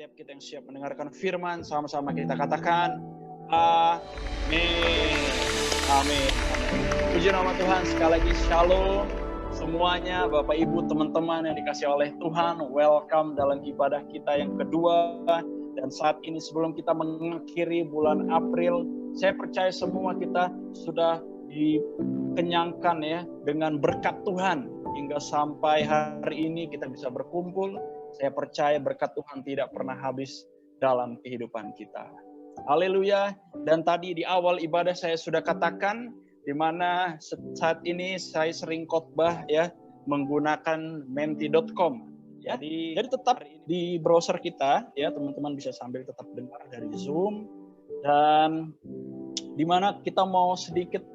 setiap kita yang siap mendengarkan firman, sama-sama kita katakan, amin. Amin. Puji nama Tuhan, sekali lagi shalom semuanya, Bapak Ibu, teman-teman yang dikasih oleh Tuhan. Welcome dalam ibadah kita yang kedua. Dan saat ini sebelum kita mengakhiri bulan April, saya percaya semua kita sudah dikenyangkan ya dengan berkat Tuhan. Hingga sampai hari ini kita bisa berkumpul. Saya percaya berkat Tuhan tidak pernah habis dalam kehidupan kita. Haleluya. Dan tadi di awal ibadah saya sudah katakan, di mana saat ini saya sering khotbah ya menggunakan menti.com. Jadi tetap di browser kita ya, teman-teman bisa sambil tetap dengar dari Zoom. Dan di mana kita mau sedikit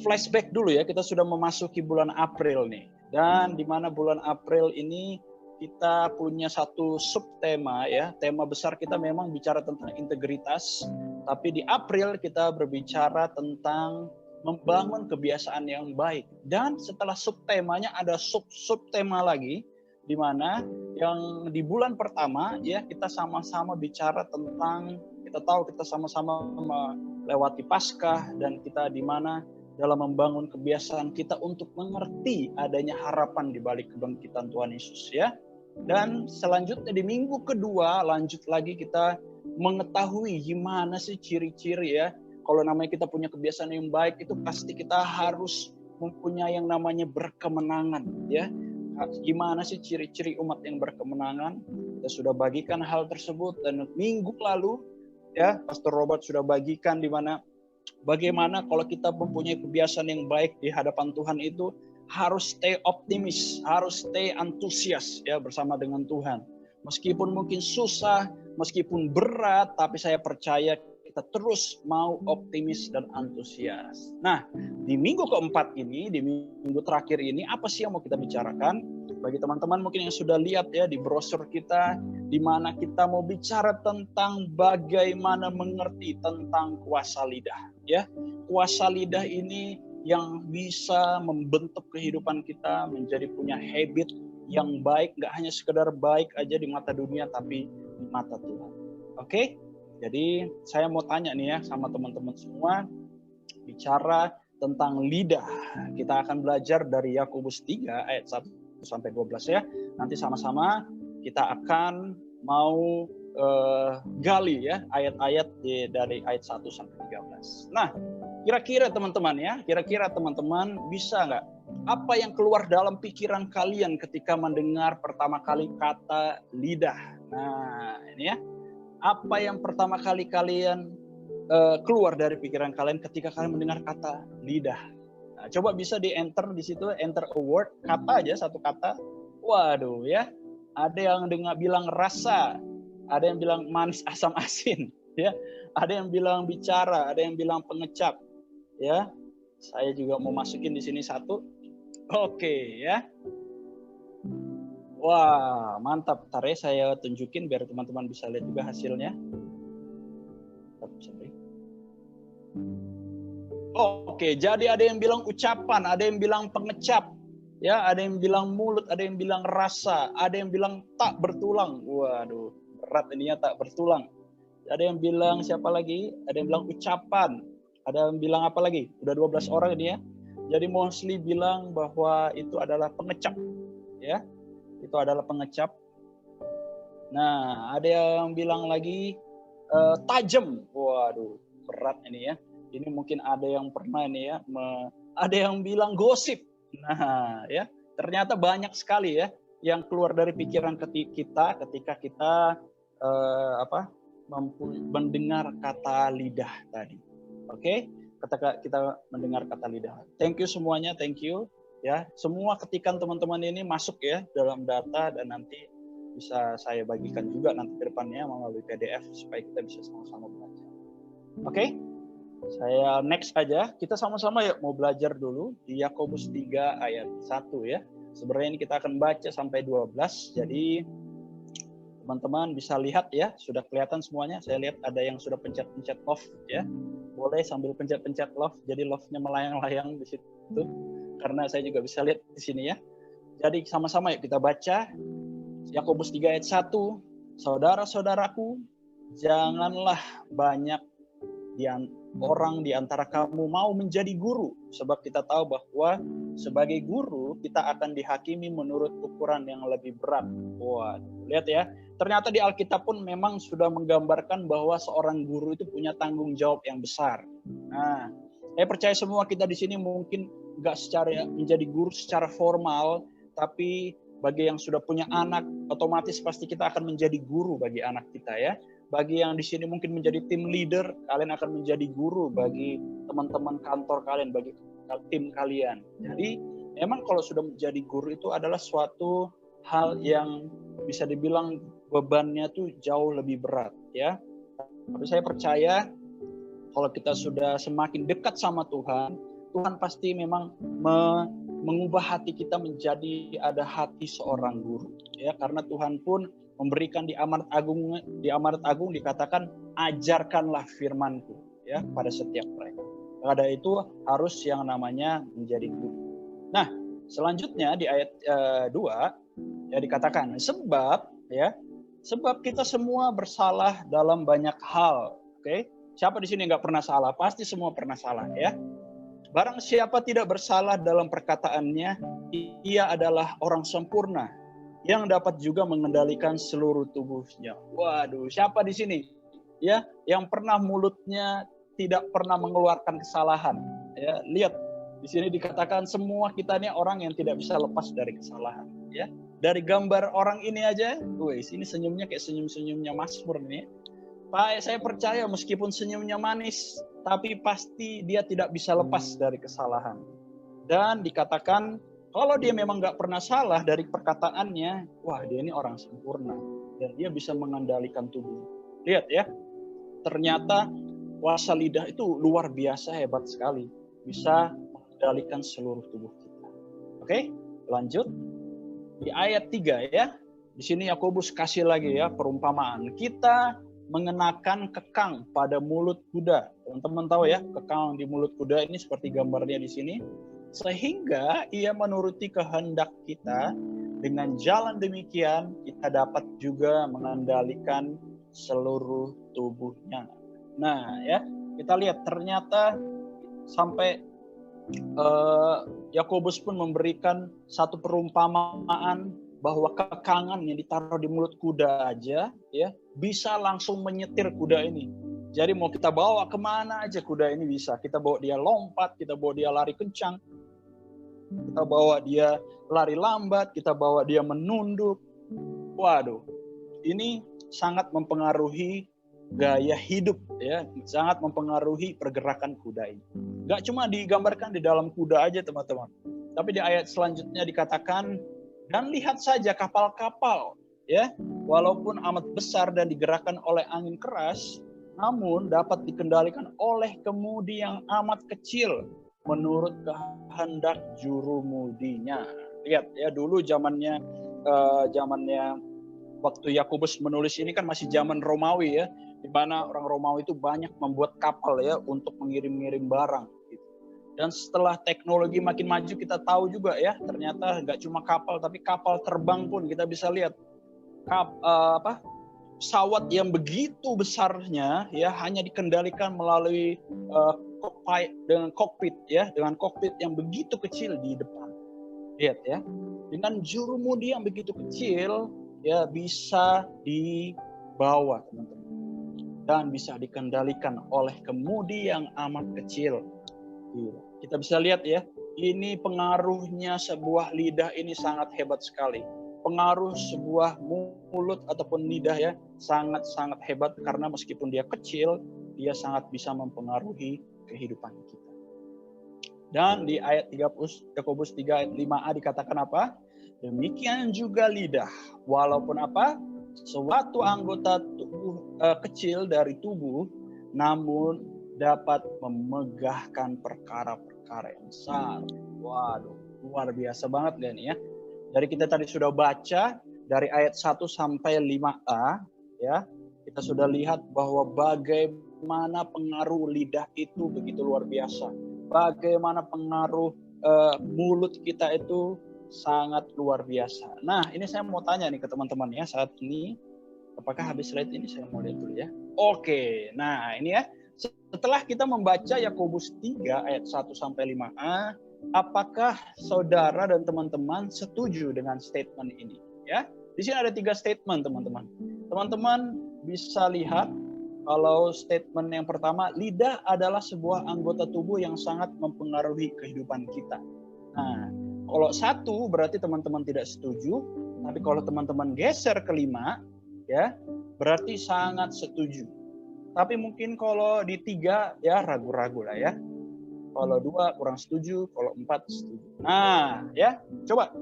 flashback dulu ya, kita sudah memasuki bulan April nih. Dan di mana bulan April ini kita punya satu subtema ya. Tema besar kita memang bicara tentang integritas, tapi di April kita berbicara tentang membangun kebiasaan yang baik. Dan setelah subtemanya ada subtema lagi, di mana yang di bulan pertama ya kita sama-sama bicara tentang, kita tahu kita sama-sama melewati Paskah, dan kita di mana dalam membangun kebiasaan kita untuk mengerti adanya harapan di balik kebangkitan Tuhan Yesus ya. Dan selanjutnya di minggu kedua lanjut lagi kita mengetahui gimana sih ciri-ciri ya. Kalau namanya kita punya kebiasaan yang baik, itu pasti kita harus mempunyai yang namanya berkemenangan ya. Gimana sih ciri-ciri umat yang berkemenangan? Kita sudah bagikan hal tersebut, dan minggu lalu ya Pastor Robert sudah bagikan di mana bagaimana kalau kita mempunyai kebiasaan yang baik di hadapan Tuhan itu harus stay optimis, harus stay antusias ya bersama dengan Tuhan. Meskipun mungkin susah, meskipun berat, tapi saya percaya kita terus mau optimis dan antusias. Nah, di minggu keempat ini, di minggu terakhir ini, apa sih yang mau kita bicarakan? Bagi teman-teman mungkin yang sudah lihat ya di brosur kita, di mana kita mau bicara tentang bagaimana mengerti tentang kuasa lidah. Ya, kuasa lidah ini yang bisa membentuk kehidupan kita menjadi punya habit yang baik, nggak hanya sekedar baik aja di mata dunia, tapi di mata Tuhan. Oke? Jadi saya mau tanya nih ya sama teman-teman semua, bicara tentang lidah. Kita akan belajar dari Yakobus 3 ayat 1 sampai 12 ya. Nanti sama-sama kita akan mau gali ya ayat-ayat dari ayat 1 sampai 13. Nah, kira-kira teman-teman bisa nggak, apa yang keluar dalam pikiran kalian ketika mendengar pertama kali kata lidah? Nah, ini ya. Apa yang pertama kali kalian keluar dari pikiran kalian ketika kalian mendengar kata lidah? Nah, coba bisa di-enter di situ, enter a word, kata aja, satu kata. Waduh ya. Ada yang bilang rasa, ada yang bilang manis asam asin, ya. Ada yang bilang bicara, ada yang bilang pengecap, ya. Saya juga mau masukin di sini satu. Oke, ya. Wah, mantap. Ntar ya saya tunjukin biar teman-teman bisa lihat juga hasilnya. Oke, jadi ada yang bilang ucapan, ada yang bilang pengecap, ya, ada yang bilang mulut, ada yang bilang rasa, ada yang bilang tak bertulang. Waduh, berat ini ya, tak bertulang. Ada yang bilang siapa lagi? Ada yang bilang ucapan. Ada yang bilang apa lagi? Udah 12 orang ini ya. Jadi mostly bilang bahwa itu adalah pengecap, ya. Itu adalah pengecap. Nah, ada yang bilang lagi tajam. Waduh, berat ini ya. Ini mungkin ada yang pernah ini ya. Ada yang bilang gosip. Nah, ya. Ternyata banyak sekali ya yang keluar dari pikiran kita ketika kita mendengar kata lidah tadi. Oke? Ketika kita mendengar kata lidah. Thank you semuanya, thank you. Ya, semua ketikan teman-teman ini masuk ya dalam data, dan nanti bisa saya bagikan juga nanti ke depannya melalui PDF supaya kita bisa sama-sama belajar. Oke? Saya next aja. Kita sama-sama yuk mau belajar dulu di Yakobus 3 ayat 1 ya. Sebenarnya ini kita akan baca sampai 12. Jadi teman-teman bisa lihat ya, sudah kelihatan semuanya. Saya lihat ada yang sudah pencet-pencet love ya. Boleh sambil pencet-pencet love, jadi love-nya melayang-layang di situ. Karena saya juga bisa lihat di sini ya. Jadi sama-sama yuk kita baca Yakobus 3 ayat 1, saudara-saudaraku, janganlah banyak orang di antara kamu mau menjadi guru, sebab kita tahu bahwa sebagai guru kita akan dihakimi menurut ukuran yang lebih berat. Wah, lihat ya, ternyata di Alkitab pun memang sudah menggambarkan bahwa seorang guru itu punya tanggung jawab yang besar. Nah, saya percaya semua kita di sini mungkin nggak secara menjadi guru secara formal, tapi bagi yang sudah punya anak, otomatis pasti kita akan menjadi guru bagi anak kita ya. Bagi yang di sini mungkin menjadi tim leader, kalian akan menjadi guru bagi teman-teman kantor kalian, bagi tim kalian. Jadi memang kalau sudah menjadi guru itu adalah suatu hal yang bisa dibilang bebannya tuh jauh lebih berat ya. Tapi saya percaya kalau kita sudah semakin dekat sama Tuhan, Tuhan pasti memang mengubah hati kita menjadi ada hati seorang guru ya, karena Tuhan pun memberikan di amanat agung dikatakan ajarkanlah firman-Ku ya pada setiap mereka. Pada itu harus yang namanya menjadi guru. Nah, selanjutnya di ayat 2 ya dikatakan sebab kita semua bersalah dalam banyak hal. Oke? Siapa di sini nggak pernah salah? Pasti semua pernah salah ya. Barang siapa tidak bersalah dalam perkataannya, ia adalah orang sempurna yang dapat juga mengendalikan seluruh tubuhnya. Waduh, siapa di sini ya yang pernah mulutnya tidak pernah mengeluarkan kesalahan? Ya, lihat di sini dikatakan semua kita ini orang yang tidak bisa lepas dari kesalahan. Ya, dari gambar orang ini aja, ini senyumnya kayak senyum-senyumnya Mazmur nih. Pak, saya percaya meskipun senyumnya manis, tapi pasti dia tidak bisa lepas dari kesalahan. Dan dikatakan kalau dia memang nggak pernah salah dari perkataannya, wah dia ini orang sempurna dan dia bisa mengendalikan tubuh. Lihat ya, ternyata kuasa lidah itu luar biasa hebat sekali, bisa mengendalikan seluruh tubuh kita. Oke, lanjut di ayat 3 ya. Di sini Yakobus kasih lagi ya perumpamaan. Kita mengenakan kekang pada mulut kuda. Teman-teman tahu ya, kekang di mulut kuda ini seperti gambarnya di sini. Sehingga ia menuruti kehendak kita, dengan jalan demikian kita dapat juga mengendalikan seluruh tubuhnya. Nah ya, kita lihat ternyata sampai Yakobus pun memberikan satu perumpamaan bahwa kekangan yang ditaruh di mulut kuda aja ya bisa langsung menyetir kuda ini. Jadi mau kita bawa kemana aja kuda ini bisa. Kita bawa dia lompat, kita bawa dia lari kencang, kita bawa dia lari lambat, kita bawa dia menunduk. Waduh, ini sangat mempengaruhi gaya hidup ya, sangat mempengaruhi pergerakan kuda ini. Gak cuma digambarkan di dalam kuda aja teman-teman, tapi di ayat selanjutnya dikatakan, dan lihat saja kapal-kapal ya, walaupun amat besar dan digerakkan oleh angin keras, namun dapat dikendalikan oleh kemudi yang amat kecil menurut kehendak jurumudinya. Lihat ya, dulu zamannya waktu Yakobus menulis ini kan masih zaman Romawi ya, di mana orang Romawi itu banyak membuat kapal ya untuk mengirim-ngirim barang. Gitu. Dan setelah teknologi makin maju kita tahu juga ya, ternyata nggak cuma kapal tapi kapal terbang pun kita bisa lihat pesawat yang begitu besarnya ya hanya dikendalikan melalui kokpit dengan kokpit yang begitu kecil di depan. Lihat ya, dengan jurumudi yang begitu kecil ya bisa dibawa teman-teman dan bisa dikendalikan oleh kemudi yang amat kecil. Kita bisa lihat ya, ini pengaruhnya sebuah lidah ini sangat hebat sekali. Pengaruh sebuah mulut ataupun lidah ya sangat-sangat hebat, karena meskipun dia kecil, dia sangat bisa mempengaruhi kehidupan kita. Dan di ayat 30, Yakobus 3 ayat 5a dikatakan apa? Demikian juga lidah, walaupun apa? Suatu anggota tubuh kecil dari tubuh, namun dapat memegahkan perkara-perkara yang besar. Waduh, luar biasa banget kan ya. Dari kita tadi sudah baca dari ayat 1 sampai 5a ya, kita sudah lihat bahwa bagaimana pengaruh lidah itu begitu luar biasa. Bagaimana pengaruh mulut kita itu sangat luar biasa. Nah, ini saya mau tanya nih ke teman-teman ya saat ini. Apakah habis slide ini? Saya mau lihat dulu ya. Oke, nah ini ya. Setelah kita membaca Yakobus 3 ayat 1 sampai 5a, apakah saudara dan teman-teman setuju dengan statement ini? Ya, di sini ada 3 statement, teman-teman. Teman-teman bisa lihat kalau statement yang pertama, lidah adalah sebuah anggota tubuh yang sangat mempengaruhi kehidupan kita. Nah, kalau 1 berarti teman-teman tidak setuju, tapi kalau teman-teman geser ke 5, ya, berarti sangat setuju. Tapi mungkin kalau di 3 ya ragu-ragu lah ya. Kalau 2 kurang setuju, kalau 4 setuju. Nah, ya, coba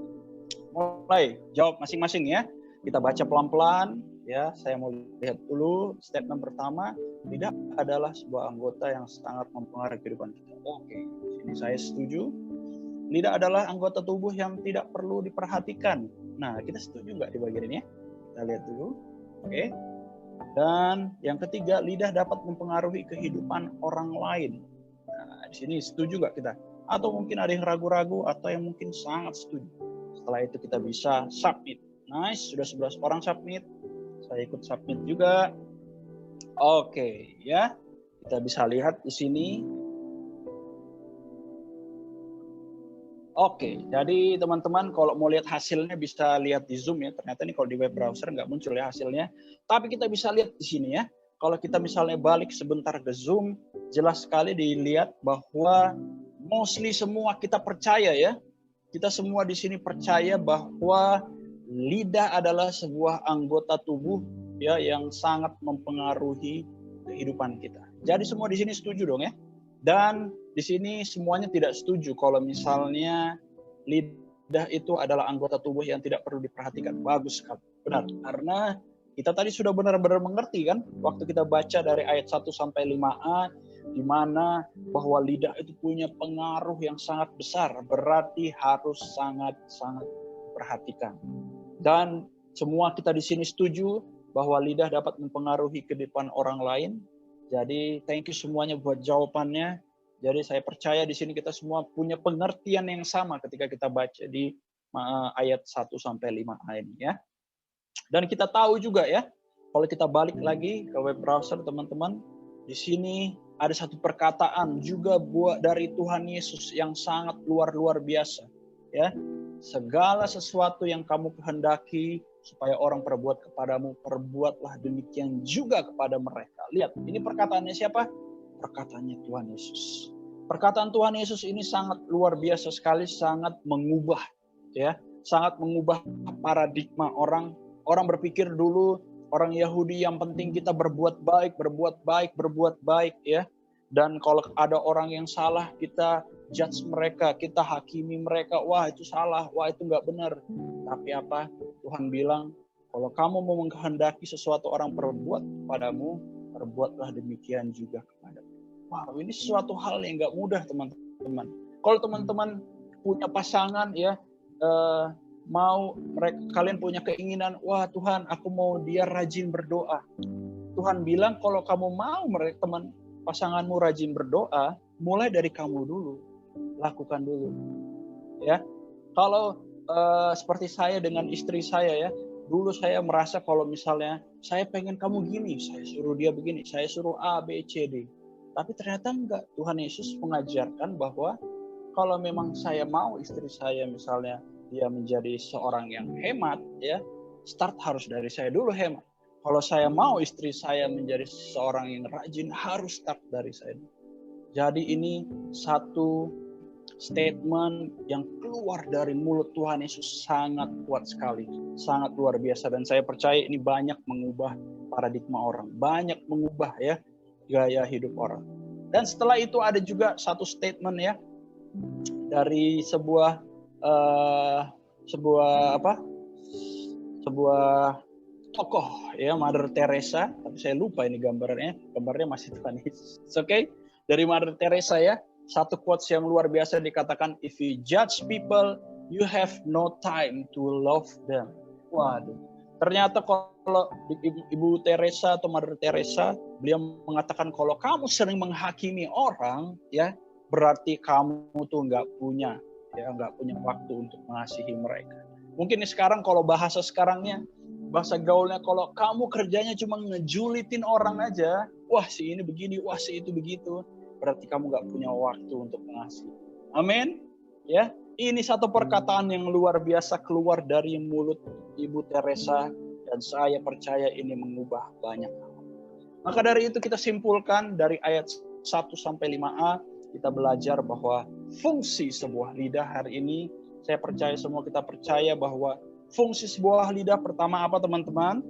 mulai jawab masing-masing ya. Kita baca pelan-pelan ya. Saya mau lihat dulu statement pertama, lidah adalah sebuah anggota yang sangat mempengaruhi kehidupan kita. Oke, sini saya setuju. Lidah adalah anggota tubuh yang tidak perlu diperhatikan. Nah, kita setuju nggak di bagian ini ya? Kita lihat dulu. Oke. Dan yang ketiga, lidah dapat mempengaruhi kehidupan orang lain. Nah, di sini setuju nggak kita? Atau mungkin ada yang ragu-ragu atau yang mungkin sangat setuju. Setelah itu kita bisa submit. Nice, sudah 11 orang submit. Saya ikut submit juga. Oke, ya. Kita bisa lihat di sini. Oke, jadi teman-teman kalau mau lihat hasilnya bisa lihat di Zoom ya. Ternyata ini kalau di web browser nggak muncul ya hasilnya. Tapi kita bisa lihat di sini ya. Kalau kita misalnya balik sebentar ke Zoom, jelas sekali dilihat bahwa mostly semua kita percaya ya. Kita semua di sini percaya bahwa lidah adalah sebuah anggota tubuh ya yang sangat mempengaruhi kehidupan kita. Jadi semua di sini setuju dong ya. Dan di sini semuanya tidak setuju kalau misalnya lidah itu adalah anggota tubuh yang tidak perlu diperhatikan. Bagus sekali. Benar. Karena kita tadi sudah benar-benar mengerti kan waktu kita baca dari ayat 1 sampai 5a di mana bahwa lidah itu punya pengaruh yang sangat besar, berarti harus sangat-sangat perhatikan. Dan semua kita di sini setuju bahwa lidah dapat mempengaruhi kehidupan orang lain. Jadi thank you semuanya buat jawabannya. Jadi saya percaya di sini kita semua punya pengertian yang sama ketika kita baca di ayat 1 sampai 5a ini ya. Dan kita tahu juga ya, kalau kita balik lagi ke web browser teman-teman, di sini ada satu perkataan juga buat dari Tuhan Yesus yang sangat luar biasa ya. Segala sesuatu yang kamu kehendaki supaya orang perbuat kepadamu, perbuatlah demikian juga kepada mereka. Lihat, ini perkataannya siapa? Perkataannya Tuhan Yesus. Perkataan Tuhan Yesus ini sangat luar biasa sekali, sangat mengubah ya, sangat mengubah paradigma orang. Orang berpikir dulu orang Yahudi yang penting kita berbuat baik ya. Dan kalau ada orang yang salah kita judge mereka, kita hakimi mereka, wah itu salah, wah itu nggak benar. Tapi apa? Tuhan bilang, kalau kamu mau menghendaki sesuatu orang perbuat kepadamu, perbuatlah demikian juga kepadamu. Wow, ini sesuatu hal yang nggak mudah teman-teman. Kalau teman-teman punya pasangan ya, kalian punya keinginan, wah Tuhan, aku mau dia rajin berdoa. Tuhan bilang kalau kamu mau pasanganmu rajin berdoa, mulai dari kamu dulu, lakukan dulu. Ya, kalau seperti saya dengan istri saya ya, dulu saya merasa kalau misalnya saya pengen kamu gini, saya suruh dia begini, saya suruh A, B, C, D. Tapi ternyata enggak. Tuhan Yesus mengajarkan bahwa kalau memang saya mau istri saya misalnya dia menjadi seorang yang hemat ya, start harus dari saya dulu hemat. Kalau saya mau istri saya menjadi seorang yang rajin, harus start dari saya. Jadi ini satu statement yang keluar dari mulut Tuhan Yesus sangat kuat sekali, sangat luar biasa. Dan saya percaya ini banyak mengubah paradigma orang, banyak mengubah ya gaya hidup orang. Dan setelah itu ada juga satu statement ya dari sebuah tokoh ya, Mother Teresa, tapi saya lupa ini gambarnya masih Tuhan Yesus. Oke, dari Mother Teresa ya, satu quotes yang luar biasa dikatakan, if you judge people, you have no time to love them. Waduh, ternyata kalau Ibu Teresa atau Mother Teresa, beliau mengatakan kalau kamu sering menghakimi orang ya, berarti kamu tuh nggak punya ya nggak punya waktu untuk mengasihi mereka. Mungkin sekarang kalau bahasa sekarangnya, bahasa gaulnya, kalau kamu kerjanya cuma ngejulitin orang aja, wah si ini begini, wah si itu begitu, berarti kamu nggak punya waktu untuk mengasihi. Amin. Ya, ini satu perkataan yang luar biasa keluar dari mulut Ibu Teresa, dan saya percaya ini mengubah banyak hal. Maka dari itu kita simpulkan dari ayat 1 sampai 5a, kita belajar bahwa fungsi sebuah lidah hari ini, saya percaya semua kita percaya bahwa fungsi sebuah lidah pertama apa teman-teman?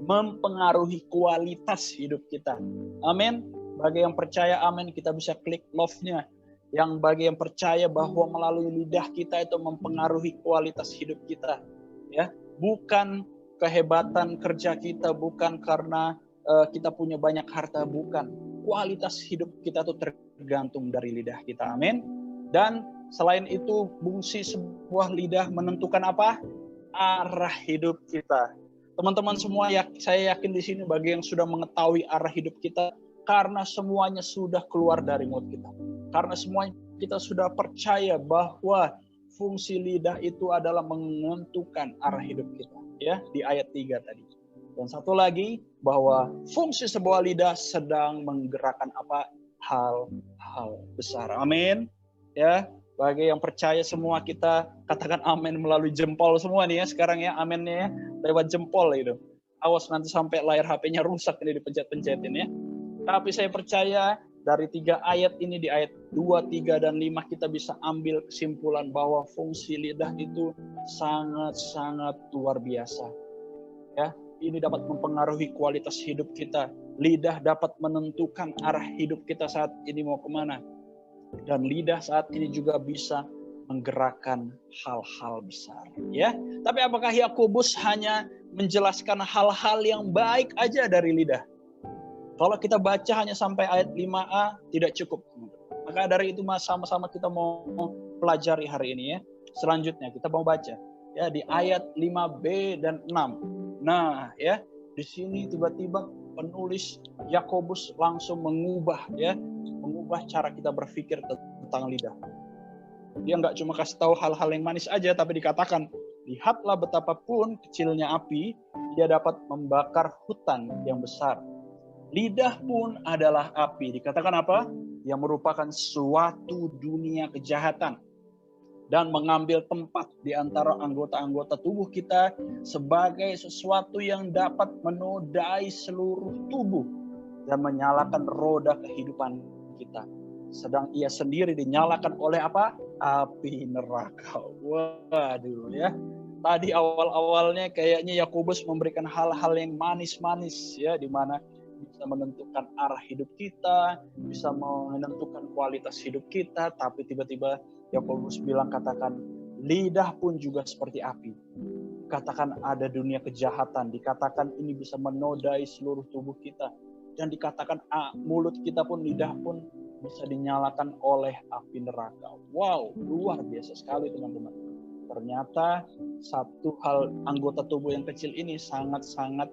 Mempengaruhi kualitas hidup kita. Amin. Bagi yang percaya amin, kita bisa klik love-nya. Yang bagi yang percaya bahwa melalui lidah kita itu mempengaruhi kualitas hidup kita. Ya, bukan kehebatan kerja kita, bukan karena kita punya banyak harta, bukan. Kualitas hidup kita itu tergantung dari lidah kita. Amin. Dan selain itu, fungsi sebuah lidah menentukan apa? Arah hidup kita. Teman-teman semua, saya yakin di sini bagi yang sudah mengetahui arah hidup kita, karena semuanya sudah keluar dari mulut kita. Karena semuanya kita sudah percaya bahwa fungsi lidah itu adalah menentukan arah hidup kita. Ya, di ayat 3 tadi. Dan satu lagi, bahwa fungsi sebuah lidah sedang menggerakkan apa? Hal-hal besar. Amin. Ya, bagi yang percaya semua kita katakan amin melalui jempol semua nih ya sekarang ya, aminnya ya, lewat jempol itu. Awas nanti sampai layar HP-nya rusak ini dipencet-pencetin ya. Tapi saya percaya dari 3 ayat ini, di ayat 2, 3, dan 5 kita bisa ambil kesimpulan bahwa fungsi lidah itu sangat-sangat luar biasa. Ya, ini dapat mempengaruhi kualitas hidup kita. Lidah dapat menentukan arah hidup kita saat ini mau kemana. Dan lidah saat ini juga bisa menggerakkan hal-hal besar. Ya, tapi apakah Yakobus hanya menjelaskan hal-hal yang baik aja dari lidah? Kalau kita baca hanya sampai ayat 5a tidak cukup. Maka dari itu sama-sama kita mau pelajari hari ini ya. Selanjutnya kita mau baca ya di ayat 5b dan 6. Nah, ya, di sini tiba-tiba penulis Yakobus langsung mengubah cara kita berpikir tentang lidah. Dia nggak cuma kasih tahu hal-hal yang manis aja, tapi dikatakan, lihatlah betapapun kecilnya api, dia dapat membakar hutan yang besar. Lidah pun adalah api. Dikatakan apa? Yang merupakan suatu dunia kejahatan dan mengambil tempat di antara anggota-anggota tubuh kita sebagai sesuatu yang dapat menodai seluruh tubuh dan menyalakan roda kehidupan kita. Sedang ia sendiri dinyalakan oleh apa? Api neraka. Waduh ya. Tadi awal-awalnya kayaknya Yakobus memberikan hal-hal yang manis-manis ya, di mana bisa menentukan arah hidup kita, bisa menentukan kualitas hidup kita, tapi tiba-tiba Yakobus bilang, katakan lidah pun juga seperti api. Katakan ada dunia kejahatan, dikatakan ini bisa menodai seluruh tubuh kita, dan dikatakan mulut kita pun, lidah pun bisa dinyalakan oleh api neraka. Wow, luar biasa sekali teman-teman. Ternyata satu hal anggota tubuh yang kecil ini sangat-sangat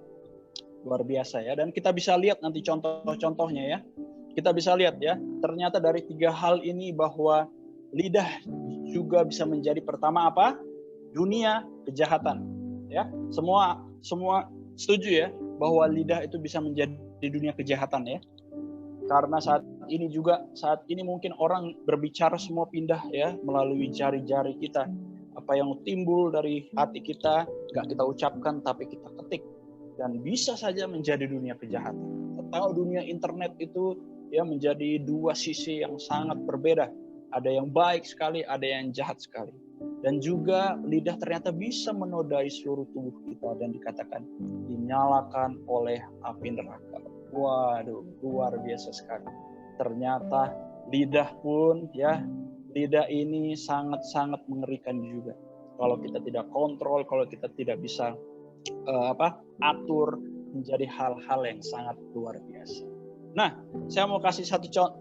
luar biasa ya. Dan kita bisa lihat nanti contoh-contohnya ya. Kita bisa lihat ya, ternyata dari 3 hal ini bahwa lidah juga bisa menjadi pertama apa? Dunia kejahatan. Ya, semua setuju ya bahwa lidah itu bisa menjadi dunia kejahatan ya. Karena saat ini mungkin orang berbicara semua pindah ya melalui jari-jari kita. Apa yang timbul dari hati kita nggak kita ucapkan tapi kita ketik, dan bisa saja menjadi dunia kejahatan. Atau dunia internet itu ya menjadi 2 sisi yang sangat berbeda. Ada yang baik sekali, ada yang jahat sekali. Dan juga lidah ternyata bisa menodai seluruh tubuh kita dan dikatakan dinyalakan oleh api neraka. Waduh, luar biasa sekali. Ternyata lidah pun ya, lidah ini sangat-sangat mengerikan juga. Kalau kita tidak kontrol, kalau kita tidak bisa atur, menjadi hal-hal yang sangat luar biasa. Nah, saya mau kasih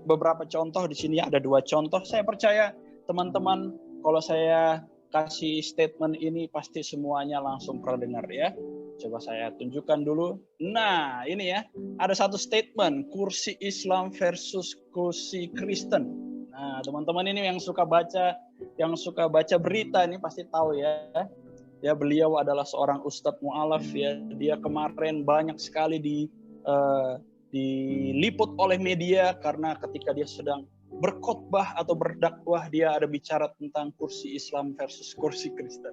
beberapa contoh di sini, ada 2 contoh. Saya percaya teman-teman kalau saya kasih statement ini pasti semuanya langsung pernah dengar ya. Coba saya tunjukkan dulu. Nah, ini ya, ada satu statement, kursi Islam versus kursi Kristen. Nah, teman-teman ini yang suka baca yang suka baca berita ini pasti tahu ya. Ya, beliau adalah seorang ustadz mu'alaf ya. Dia kemarin banyak sekali diliput oleh media karena ketika dia sedang berkhotbah atau berdakwah, dia ada bicara tentang kursi Islam versus kursi Kristen.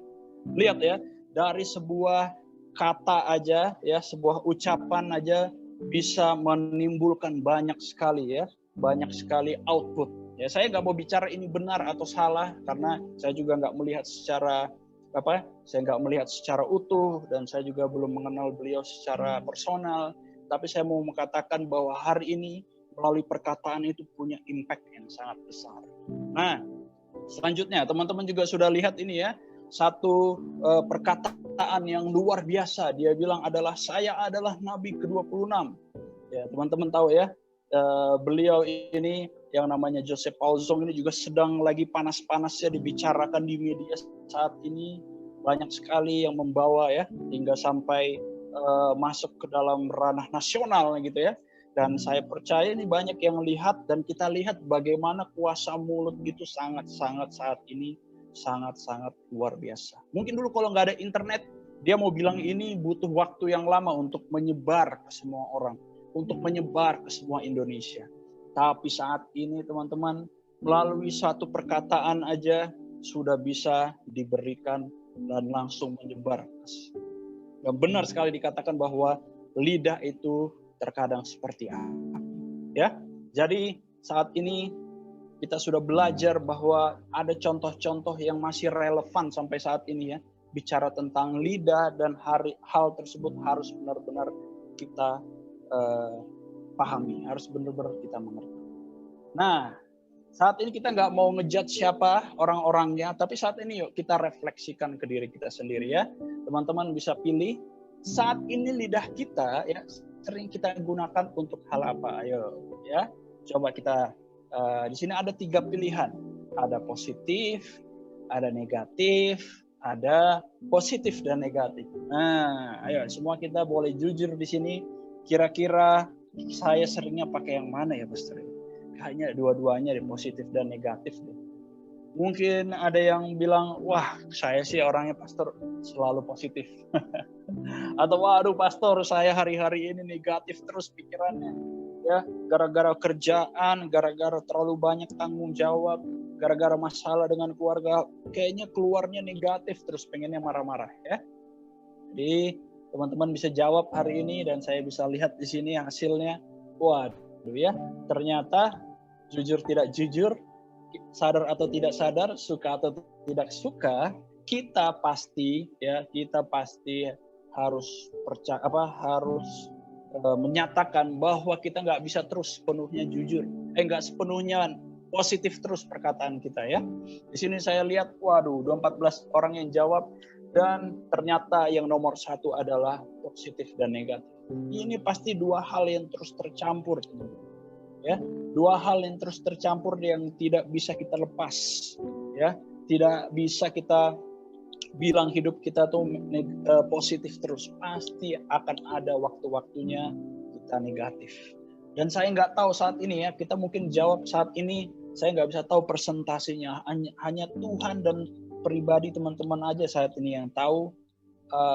Lihat ya, dari sebuah kata aja ya, sebuah ucapan aja bisa menimbulkan banyak sekali ya, banyak sekali output. Ya, saya nggak mau bicara ini benar atau salah karena saya juga nggak melihat secara saya nggak melihat secara utuh dan saya juga belum mengenal beliau secara personal. Tapi saya mau mengatakan bahwa hari ini melalui perkataan itu punya impact yang sangat besar. Nah, selanjutnya teman-teman juga sudah lihat ini ya, satu perkataan yang luar biasa. Dia bilang saya adalah Nabi ke-26. Ya, teman-teman tahu ya, beliau ini yang namanya Joseph Paul Zong ini juga sedang lagi panas-panasnya dibicarakan di media saat ini. Banyak sekali yang membawa ya, hingga sampai masuk ke dalam ranah nasional gitu ya. Dan saya percaya ini banyak yang lihat dan kita lihat bagaimana kuasa mulut itu sangat-sangat saat ini sangat-sangat luar biasa. Mungkin dulu kalau nggak ada internet, dia mau bilang ini butuh waktu yang lama untuk menyebar ke semua orang, untuk menyebar ke semua Indonesia. Tapi saat ini teman-teman, melalui satu perkataan aja sudah bisa diberikan dan langsung menyebar. Dan benar sekali dikatakan bahwa lidah itu terkadang seperti api. Ya, jadi saat ini kita sudah belajar bahwa ada contoh-contoh yang masih relevan sampai saat ini ya, bicara tentang lidah dan hal tersebut harus benar-benar kita pahami, harus benar-benar kita mengerti. Nah, saat ini kita nggak mau ngejudge siapa orang-orangnya, tapi saat ini yuk kita refleksikan ke diri kita sendiri ya. Teman-teman bisa pilih saat ini lidah kita ya sering kita gunakan untuk hal apa? Ayo ya, coba kita di sini ada 3 pilihan, ada positif, ada negatif, ada positif dan negatif. Nah, ayo semua kita boleh jujur di sini. Kira-kira saya seringnya pakai yang mana ya, Pastor? Kayaknya dua-duanya deh, positif dan negatif deh. Mungkin ada yang bilang, wah saya sih orangnya Pastor selalu positif. Atau waduh Pastor saya hari-hari ini negatif terus pikirannya. Ya, gara-gara kerjaan, gara-gara terlalu banyak tanggung jawab, gara-gara masalah dengan keluarga, kayaknya keluarnya negatif terus pengennya marah-marah ya. Jadi teman-teman bisa jawab hari ini dan saya bisa lihat di sini hasilnya. Waduh ya, ternyata jujur tidak jujur, sadar atau tidak sadar, suka atau tidak suka, kita pasti harus menyatakan bahwa kita nggak bisa terus sepenuhnya jujur, nggak sepenuhnya positif terus perkataan kita ya. Di sini saya lihat, waduh, 14 orang yang jawab dan ternyata yang nomor 1 adalah positif dan negatif. Ini pasti 2 hal yang terus tercampur, ya, 2 hal yang terus tercampur yang tidak bisa kita lepas, ya, tidak bisa kita bilang hidup kita tuh positif terus, pasti akan ada waktu-waktunya kita negatif. Dan saya nggak tahu saat ini ya, kita mungkin jawab saat ini, saya nggak bisa tahu persentasinya, hanya Tuhan dan pribadi teman-teman aja saat ini yang tahu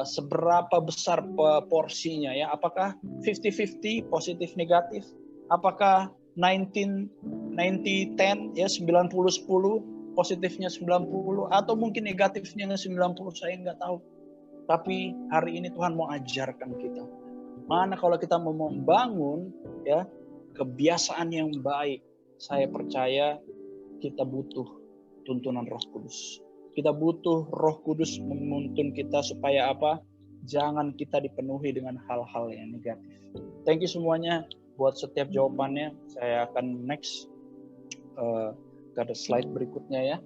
seberapa besar porsinya ya, apakah 50-50 positif negatif, apakah 90-10 ya 90-10 positifnya 90 atau mungkin negatifnya 90, saya nggak tahu. Tapi hari ini Tuhan mau ajarkan kita. Mana kalau kita mau membangun ya kebiasaan yang baik, saya percaya kita butuh tuntunan Roh Kudus. Kita butuh Roh Kudus menuntun kita supaya apa? Jangan kita dipenuhi dengan hal-hal yang negatif. Thank you semuanya buat setiap jawabannya. Saya akan next ke slide berikutnya ya.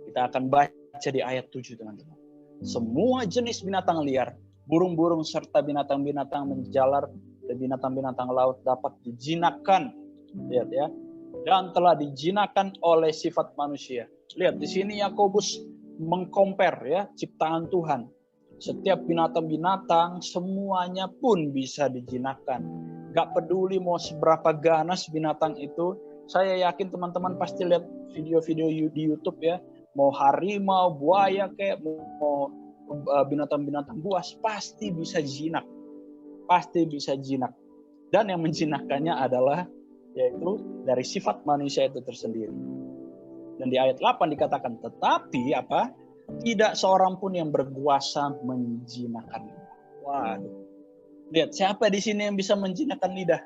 Kita akan baca di ayat 7 teman-teman. Semua jenis binatang liar, burung-burung serta binatang-binatang menjalar dan binatang-binatang laut dapat dijinakkan. Lihat ya. Dan telah dijinakkan oleh sifat manusia. Lihat di sini Yakobus mengcompare ya ciptaan Tuhan. Setiap binatang-binatang semuanya pun bisa dijinakkan. Gak peduli mau seberapa ganas binatang itu. Saya yakin teman-teman pasti lihat video-video di YouTube ya. mau harimau, buaya kayak mau binatang-binatang buas, pasti bisa jinak. Pasti bisa jinak. Dan yang menjinakkannya adalah yaitu dari sifat manusia itu tersendiri. Dan di ayat 8 dikatakan, tetapi apa? Tidak seorang pun yang berkuasa menjinakkan. Waduh. Lihat, siapa di sini yang bisa menjinakkan lidah?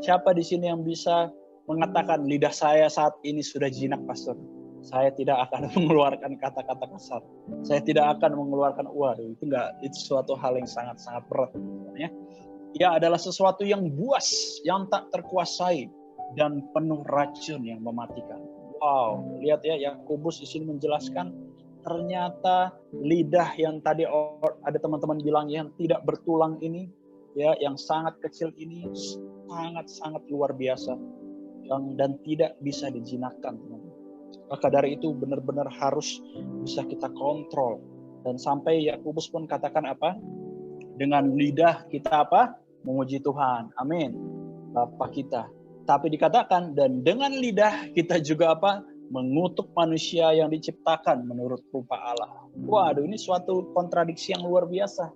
Siapa di sini yang bisa mengatakan lidah saya saat ini sudah jinak, pastor? Saya tidak akan mengeluarkan kata-kata kasar. Saya tidak akan mengeluarkan itu suatu hal yang sangat-sangat berat. Ya. Ia adalah sesuatu yang buas, yang tak terkuasai, dan penuh racun yang mematikan. Wow, lihat ya, Yakobus di sini menjelaskan ternyata lidah yang tadi ada teman-teman bilang yang tidak bertulang ini, ya, yang sangat kecil ini sangat-sangat luar biasa, dan tidak bisa dijinakkan, teman-teman. Maka dari itu benar-benar harus bisa kita kontrol. Dan sampai Yakobus pun katakan apa? Dengan lidah kita apa? Memuji Tuhan. Amin. Bapa kita. Tapi dikatakan, dan dengan lidah kita juga apa? Mengutuk manusia yang diciptakan menurut rupa Allah. Waduh, ini suatu kontradiksi yang luar biasa.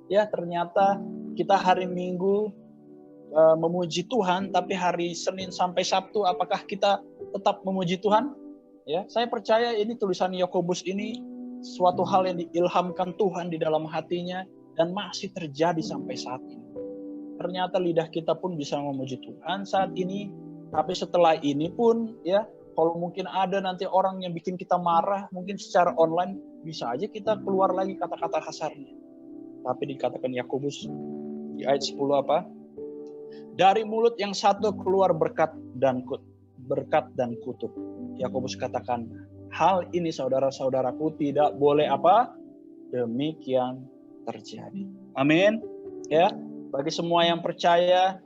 Ya, ternyata kita hari Minggu memuji Tuhan, tapi hari Senin sampai Sabtu apakah kita tetap memuji Tuhan? Ya, saya percaya ini tulisan Yakobus ini suatu hal yang diilhamkan Tuhan di dalam hatinya dan masih terjadi sampai saat ini. Ternyata lidah kita pun bisa memuji Tuhan saat ini, tapi setelah ini pun ya, kalau mungkin ada nanti orang yang bikin kita marah, mungkin secara online bisa aja kita keluar lagi kata-kata kasarnya. Tapi dikatakan Yakobus di ayat 10 apa? Dari mulut yang satu keluar berkat dan kutuk. Yakobus katakan, hal ini saudara-saudaraku tidak boleh apa? Demikian terjadi. Amin. Ya, bagi semua yang percaya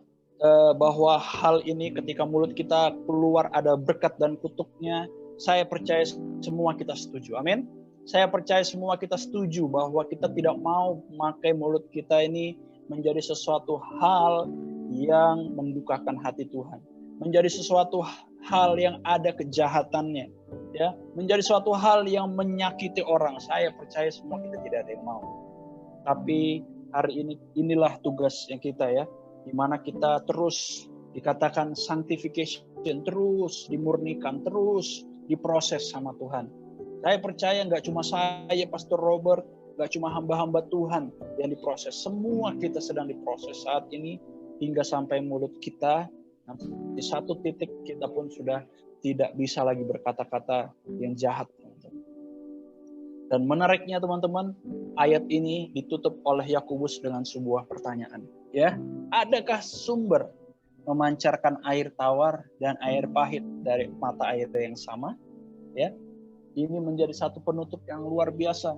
bahwa hal ini ketika mulut kita keluar ada berkat dan kutuknya, saya percaya semua kita setuju. Amin. Saya percaya semua kita setuju bahwa kita tidak mau memakai mulut kita ini menjadi sesuatu hal yang mendukakan hati Tuhan, menjadi sesuatu hal yang ada kejahatannya, ya, menjadi suatu hal yang menyakiti orang. Saya percaya semua kita tidak ada yang mau. Tapi hari ini inilah tugas yang kita, ya, di mana kita terus dikatakan sanctification, terus dimurnikan, terus diproses sama Tuhan. Saya percaya nggak cuma saya, Pastor Robert, nggak cuma hamba-hamba Tuhan yang diproses. Semua kita sedang diproses saat ini hingga sampai mulut kita di satu titik kita pun sudah tidak bisa lagi berkata-kata yang jahat. Dan menariknya teman-teman, ayat ini ditutup oleh Yakobus dengan sebuah pertanyaan. Ya, adakah sumber memancarkan air tawar dan air pahit dari mata air yang sama? Ya, ini menjadi satu penutup yang luar biasa.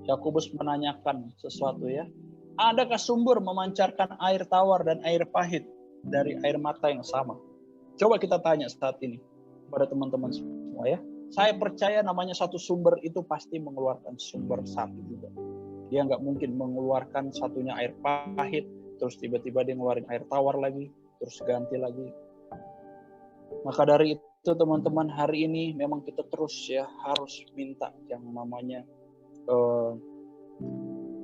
Yakobus menanyakan sesuatu, ya. Adakah sumber memancarkan air tawar dan air pahit dari air mata yang sama? Coba kita tanya saat ini kepada teman-teman semua, ya. Saya percaya namanya satu sumber itu pasti mengeluarkan sumber satu juga. Dia nggak mungkin mengeluarkan satunya air pahit, terus tiba-tiba dia ngeluarin air tawar lagi, terus ganti lagi. Maka dari itu teman-teman, hari ini memang kita terus, ya, harus minta yang namanya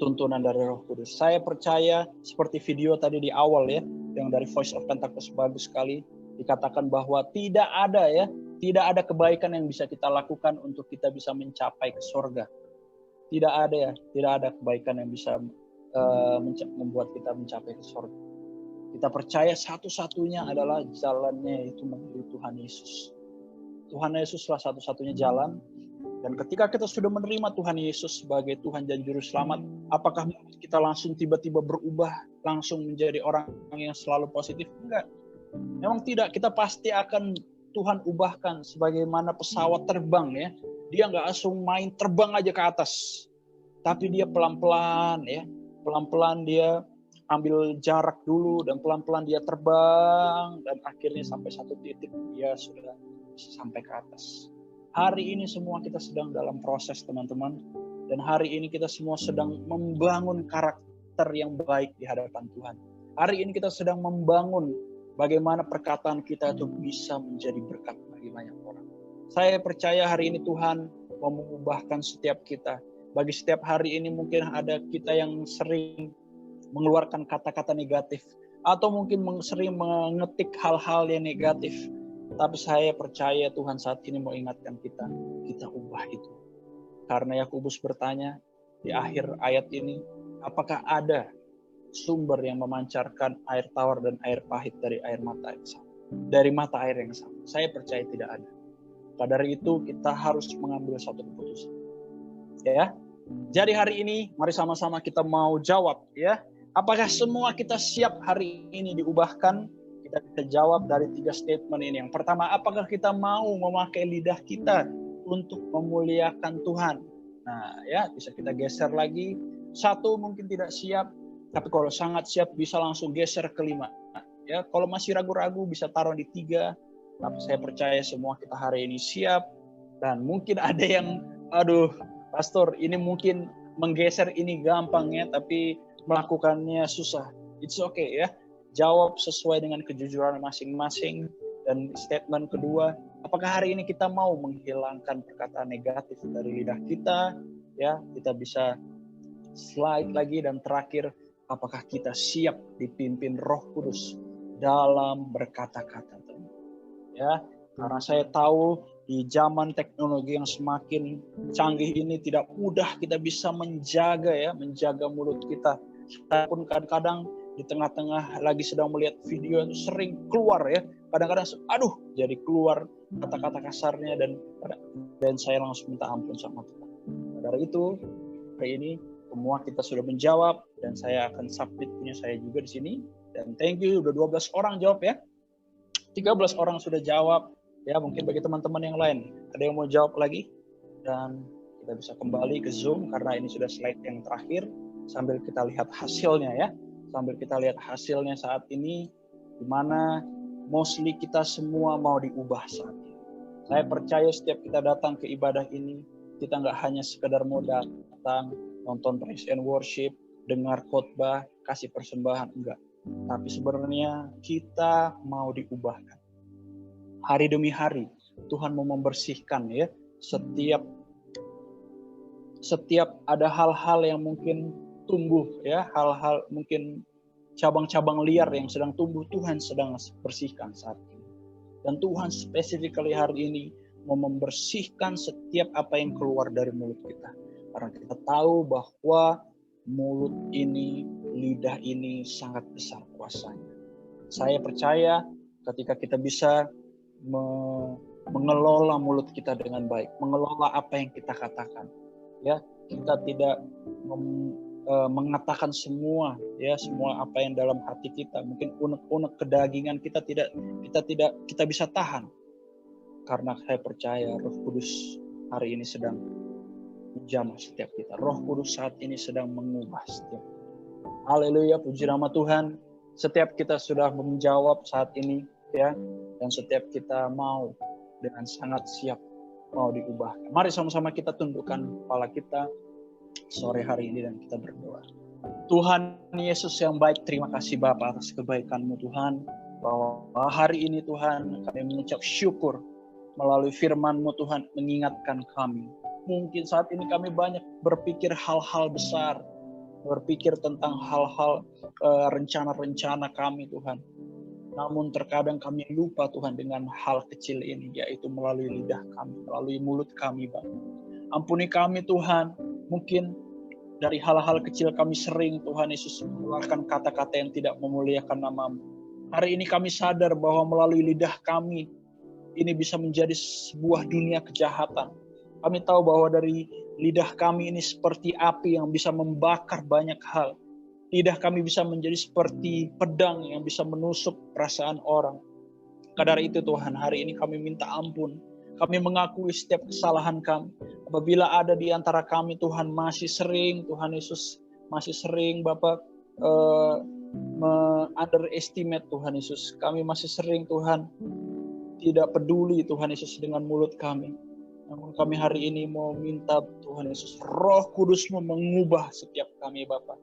tuntunan dari Roh Kudus. Saya percaya seperti video tadi di awal, ya, yang dari Voice of Pentecost bagus sekali, dikatakan bahwa tidak ada kebaikan yang bisa kita lakukan untuk kita bisa mencapai ke surga. Tidak ada kebaikan yang bisa membuat kita mencapai ke surga. Kita percaya satu-satunya adalah jalannya itu melalui Tuhan Yesus. Tuhan Yesuslah satu-satunya jalan. Dan ketika kita sudah menerima Tuhan Yesus sebagai Tuhan dan Juru Selamat, apakah kita langsung tiba-tiba berubah, langsung menjadi orang yang selalu positif? Enggak. Memang tidak. Kita pasti akan Tuhan ubahkan sebagaimana pesawat terbang, ya. Dia nggak langsung main terbang aja ke atas. Tapi dia pelan-pelan, ya. Pelan-pelan dia ambil jarak dulu dan pelan-pelan dia terbang dan akhirnya sampai satu titik dia sudah sampai ke atas. Hari ini semua kita sedang dalam proses, teman-teman. Dan hari ini kita semua sedang membangun karakter yang baik di hadapan Tuhan. Hari ini kita sedang membangun bagaimana perkataan kita itu bisa menjadi berkat bagi banyak orang. Saya percaya hari ini Tuhan mau mengubahkan setiap kita. Bagi setiap hari ini mungkin ada kita yang sering mengeluarkan kata-kata negatif, atau mungkin sering mengetik hal-hal yang negatif. Tapi saya percaya Tuhan saat ini mau ingatkan kita ubah itu. Karena Yakobus bertanya di akhir ayat ini, apakah ada sumber yang memancarkan air tawar dan air pahit dari mata air yang sama? Saya percaya tidak ada. Pada dari itu kita harus mengambil satu keputusan. Ya. Jadi hari ini mari sama-sama kita mau jawab, ya. Apakah semua kita siap hari ini diubahkan? Kita jawab dari 3 statement ini. Yang pertama, apakah kita mau memakai lidah kita untuk memuliakan Tuhan? Nah, ya, bisa kita geser lagi. 1 mungkin tidak siap, tapi kalau sangat siap bisa langsung geser ke 5. Ya, kalau masih ragu-ragu bisa taruh di 3. Tapi saya percaya semua kita hari ini siap. Dan mungkin ada yang, aduh, pastor, ini mungkin menggeser ini gampang ya, tapi melakukannya susah. It's okay ya. Jawab sesuai dengan kejujuran masing-masing. Dan statement kedua, apakah hari ini kita mau menghilangkan perkataan negatif dari lidah kita? Ya, kita bisa slide lagi. Dan terakhir, apakah kita siap dipimpin Roh Kudus dalam berkata-kata? Ya, karena saya tahu di zaman teknologi yang semakin canggih ini tidak mudah kita bisa menjaga mulut kita. Saya pun kadang-kadang di tengah-tengah lagi sedang melihat video itu sering keluar ya. Kadang-kadang aduh jadi keluar kata-kata kasarnya dan saya langsung minta ampun sama Tuhan. Dari itu hari ini semua kita sudah menjawab dan saya akan submit punya saya juga di sini. Dan thank you udah 12 orang jawab ya. 13 orang sudah jawab. Ya, mungkin bagi teman-teman yang lain ada yang mau jawab lagi, dan kita bisa kembali ke Zoom karena ini sudah slide yang terakhir sambil kita lihat hasilnya ya. Sambil kita lihat hasilnya saat ini di mana mostly kita semua mau diubah saat ini. Saya percaya setiap kita datang ke ibadah ini, kita nggak hanya sekedar mau datang nonton praise and worship, dengar khotbah, kasih persembahan, enggak. Tapi sebenarnya kita mau diubahkan. Hari demi hari Tuhan mau membersihkan ya. Setiap ada hal-hal yang mungkin tumbuh ya, hal-hal mungkin cabang-cabang liar yang sedang tumbuh, Tuhan sedang bersihkan saat ini. Dan Tuhan spesifikally hari ini mau membersihkan setiap apa yang keluar dari mulut kita. Karena kita tahu bahwa mulut ini, lidah ini sangat besar kuasanya. Saya percaya ketika kita bisa mengelola mulut kita dengan baik, mengelola apa yang kita katakan, ya, kita tidak mengatakan semua apa yang dalam hati kita, mungkin unek-unek kedagingan kita bisa tahan, karena saya percaya Roh Kudus hari ini sedang menjamah setiap kita. Roh Kudus saat ini sedang mengubah setiap kita. Haleluya, puji nama Tuhan. Setiap kita sudah menjawab saat ini ya, dan setiap kita mau dengan sangat siap mau diubahkan. Mari sama-sama kita tundukkan kepala kita sore hari ini dan kita berdoa. Tuhan Yesus yang baik, terima kasih Bapa atas kebaikan-Mu Tuhan, bahwa hari ini Tuhan kami mengucap syukur melalui firman-Mu Tuhan mengingatkan kami. Mungkin saat ini kami banyak berpikir hal-hal besar, berpikir tentang hal-hal rencana-rencana kami Tuhan. Namun terkadang kami lupa Tuhan dengan hal kecil ini, yaitu melalui lidah kami, melalui mulut kami Bapa. Ampuni kami Tuhan, mungkin dari hal-hal kecil kami sering Tuhan Yesus mengeluarkan kata-kata yang tidak memuliakan nama-Mu. Hari ini kami sadar bahwa melalui lidah kami ini bisa menjadi sebuah dunia kejahatan. Kami tahu bahwa dari lidah kami ini seperti api yang bisa membakar banyak hal. Lidah kami bisa menjadi seperti pedang yang bisa menusuk perasaan orang. Karena itu Tuhan, hari ini kami minta ampun. Kami mengakui setiap kesalahan kami. Apabila ada di antara kami Tuhan masih sering, Tuhan Yesus masih sering Bapak underestimate Tuhan Yesus. Kami masih sering Tuhan tidak peduli Tuhan Yesus dengan mulut kami. Namun kami hari ini mau minta Tuhan Yesus, Roh Kudus-Mu mengubah setiap kami Bapa.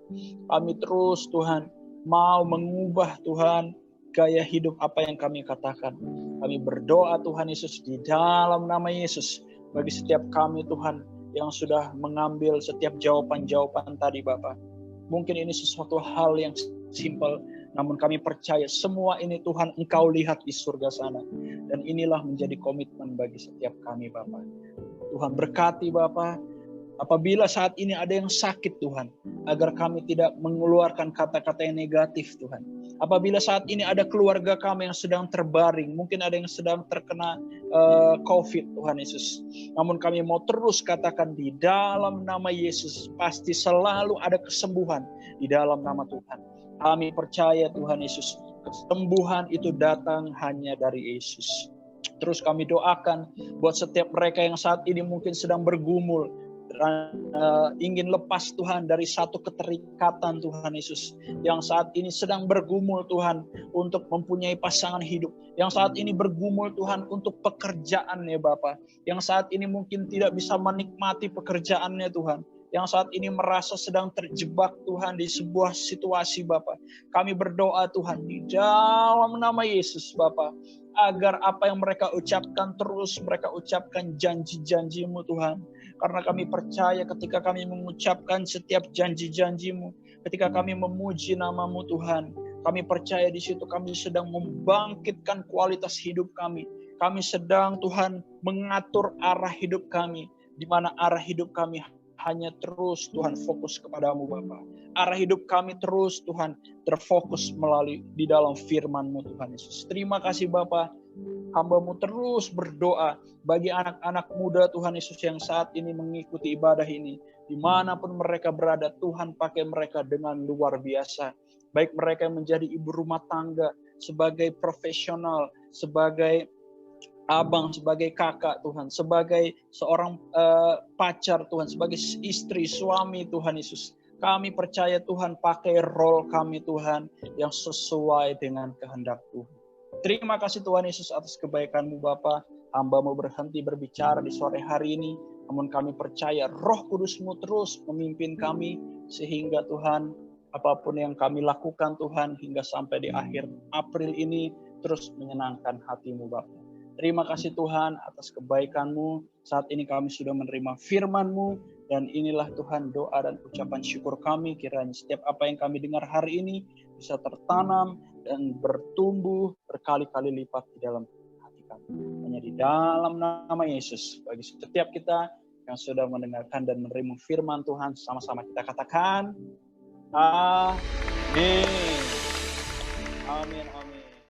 Kami terus Tuhan mau mengubah Tuhan gaya hidup apa yang kami katakan. Kami berdoa Tuhan Yesus di dalam nama Yesus. bagi setiap kami Tuhan yang sudah mengambil setiap jawaban-jawaban tadi Bapa. Mungkin ini sesuatu hal yang simpel, namun kami percaya semua ini Tuhan Engkau lihat di surga sana. Dan inilah menjadi komitmen bagi setiap kami Bapa. Tuhan berkati Bapa. Apabila saat ini ada yang sakit Tuhan, agar kami tidak mengeluarkan kata-kata yang negatif Tuhan. Apabila saat ini ada keluarga kami yang sedang terbaring, mungkin ada yang sedang terkena COVID Tuhan Yesus. Namun kami mau terus katakan di dalam nama Yesus, pasti selalu ada kesembuhan di dalam nama Tuhan. Kami percaya Tuhan Yesus, kesembuhan itu datang hanya dari Yesus. Terus kami doakan buat setiap mereka yang saat ini mungkin sedang bergumul, ingin lepas Tuhan dari satu keterikatan Tuhan Yesus, yang saat ini sedang bergumul Tuhan untuk mempunyai pasangan hidup, yang saat ini bergumul Tuhan untuk pekerjaannya Bapa, yang saat ini mungkin tidak bisa menikmati pekerjaannya Tuhan, yang saat ini merasa sedang terjebak Tuhan di sebuah situasi Bapa. Kami berdoa Tuhan di dalam nama Yesus Bapa, agar apa yang mereka ucapkan terus mereka ucapkan janji-janji-Mu Tuhan. Karena kami percaya ketika kami mengucapkan setiap janji-janji-Mu, ketika kami memuji nama-Mu Tuhan, kami percaya di situ kami sedang membangkitkan kualitas hidup kami. Kami sedang Tuhan mengatur arah hidup kami, di mana arah hidup kami hanya terus Tuhan fokus kepadamu Bapa. Arah hidup kami terus Tuhan terfokus melalui di dalam firman-Mu Tuhan Yesus. Terima kasih Bapa. Hamba-Mu terus berdoa bagi anak-anak muda Tuhan Yesus yang saat ini mengikuti ibadah ini. Dimanapun mereka berada, Tuhan pakai mereka dengan luar biasa. Baik mereka yang menjadi ibu rumah tangga, sebagai profesional, sebagai abang, sebagai kakak Tuhan, sebagai seorang pacar Tuhan, sebagai istri, suami Tuhan Yesus. Kami percaya Tuhan pakai role kami Tuhan yang sesuai dengan kehendak Tuhan. Terima kasih Tuhan Yesus atas kebaikan-Mu Bapa. Hamba-Mu berhenti berbicara di sore hari ini, namun kami percaya Roh Kudus-Mu terus memimpin kami, sehingga Tuhan apapun yang kami lakukan Tuhan hingga sampai di akhir April ini terus menyenangkan hati-Mu Bapa. Terima kasih Tuhan atas kebaikan-Mu. Saat ini kami sudah menerima firman-Mu, dan inilah Tuhan doa dan ucapan syukur kami, kiranya setiap apa yang kami dengar hari ini bisa tertanam dan bertumbuh berkali-kali lipat di dalam hati kami. Hanya di dalam nama Yesus, bagi setiap kita yang sudah mendengarkan dan menerima firman Tuhan, sama-sama kita katakan, Amin. Amin. Amin.